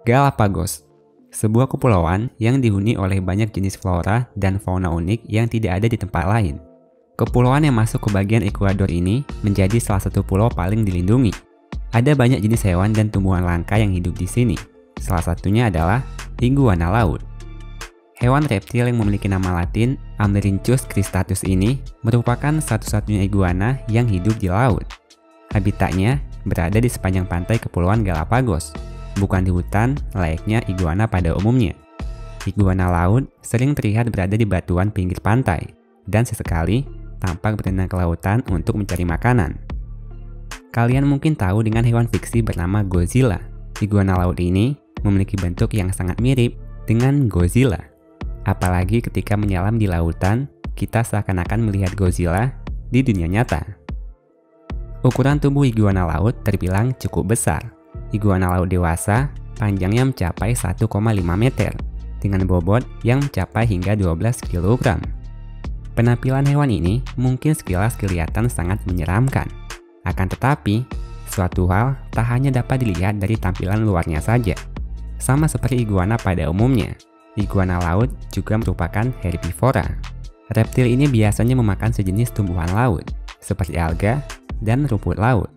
Galapagos, sebuah kepulauan yang dihuni oleh banyak jenis flora dan fauna unik yang tidak ada di tempat lain. Kepulauan yang masuk ke bagian Ekuador ini menjadi salah satu pulau paling dilindungi. Ada banyak jenis hewan dan tumbuhan langka yang hidup di sini. Salah satunya adalah iguana laut. Hewan reptil yang memiliki nama latin Amblyrhynchus cristatus ini merupakan satu-satunya iguana yang hidup di laut. Habitatnya berada di sepanjang pantai Kepulauan Galapagos, bukan di hutan layaknya iguana pada umumnya. Iguana laut sering terlihat berada di batuan pinggir pantai, dan sesekali tampak berenang ke lautan untuk mencari makanan. Kalian mungkin tahu dengan hewan fiksi bernama Godzilla. Iguana laut ini memiliki bentuk yang sangat mirip dengan Godzilla. Apalagi ketika menyelam di lautan, kita seakan-akan melihat Godzilla di dunia nyata. Ukuran tubuh iguana laut terbilang cukup besar. Iguana laut dewasa panjangnya mencapai 1,5 meter, dengan bobot yang mencapai hingga 12 kg. Penampilan hewan ini mungkin sekilas kelihatan sangat menyeramkan. Akan tetapi, suatu hal tak hanya dapat dilihat dari tampilan luarnya saja. Sama seperti iguana pada umumnya, iguana laut juga merupakan herbivora. Reptil ini biasanya memakan sejenis tumbuhan laut, seperti alga dan rumput laut.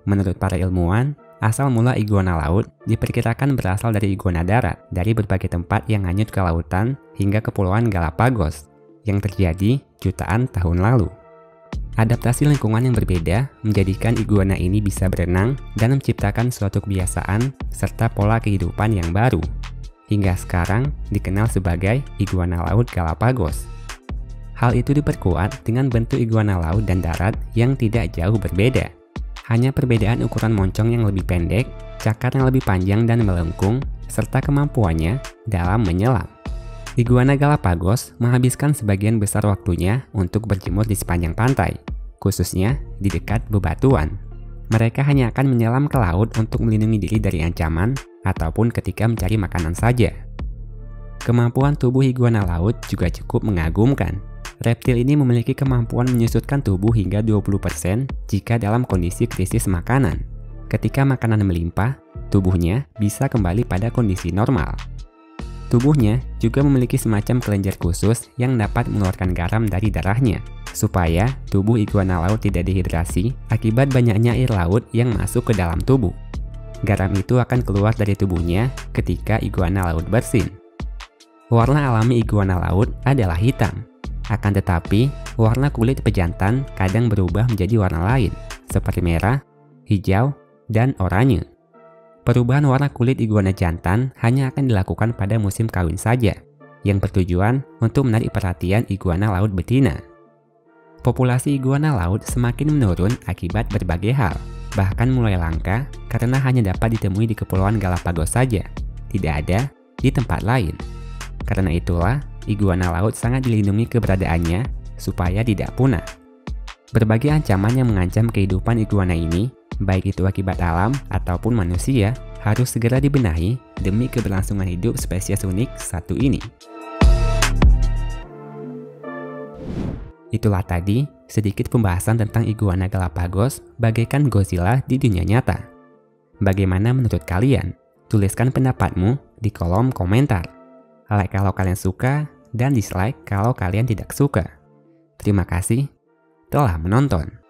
Menurut para ilmuwan, asal mula iguana laut diperkirakan berasal dari iguana darat dari berbagai tempat yang hanyut ke lautan hingga Kepulauan Galapagos yang terjadi jutaan tahun lalu. Adaptasi lingkungan yang berbeda menjadikan iguana ini bisa berenang dan menciptakan suatu kebiasaan serta pola kehidupan yang baru. Hingga sekarang dikenal sebagai iguana laut Galapagos. Hal itu diperkuat dengan bentuk iguana laut dan darat yang tidak jauh berbeda. Hanya perbedaan ukuran moncong yang lebih pendek, cakar yang lebih panjang dan melengkung, serta kemampuannya dalam menyelam. Iguana Galapagos menghabiskan sebagian besar waktunya untuk berjemur di sepanjang pantai, khususnya di dekat bebatuan. Mereka hanya akan menyelam ke laut untuk melindungi diri dari ancaman ataupun ketika mencari makanan saja. Kemampuan tubuh iguana laut juga cukup mengagumkan. Reptil ini memiliki kemampuan menyusutkan tubuh hingga 20% jika dalam kondisi krisis makanan. Ketika makanan melimpah, tubuhnya bisa kembali pada kondisi normal. Tubuhnya juga memiliki semacam kelenjar khusus yang dapat mengeluarkan garam dari darahnya, supaya tubuh iguana laut tidak dehidrasi akibat banyaknya air laut yang masuk ke dalam tubuh. Garam itu akan keluar dari tubuhnya ketika iguana laut bersin. Warna alami iguana laut adalah hitam. Akan tetapi, warna kulit pejantan kadang berubah menjadi warna lain, seperti merah, hijau, dan oranye. Perubahan warna kulit iguana jantan hanya akan dilakukan pada musim kawin saja, yang bertujuan untuk menarik perhatian iguana laut betina. Populasi iguana laut semakin menurun akibat berbagai hal, bahkan mulai langka karena hanya dapat ditemui di Kepulauan Galapagos saja, tidak ada di tempat lain. Karena itulah, iguana laut sangat dilindungi keberadaannya supaya tidak punah. Berbagai ancaman yang mengancam kehidupan iguana ini, baik itu akibat alam ataupun manusia, harus segera dibenahi demi keberlangsungan hidup spesies unik satu ini. Itulah tadi sedikit pembahasan tentang iguana Galapagos bagaikan Godzilla di dunia nyata. Bagaimana menurut kalian? Tuliskan pendapatmu di kolom komentar. Like kalau kalian suka, dan dislike kalau kalian tidak suka. Terima kasih telah menonton.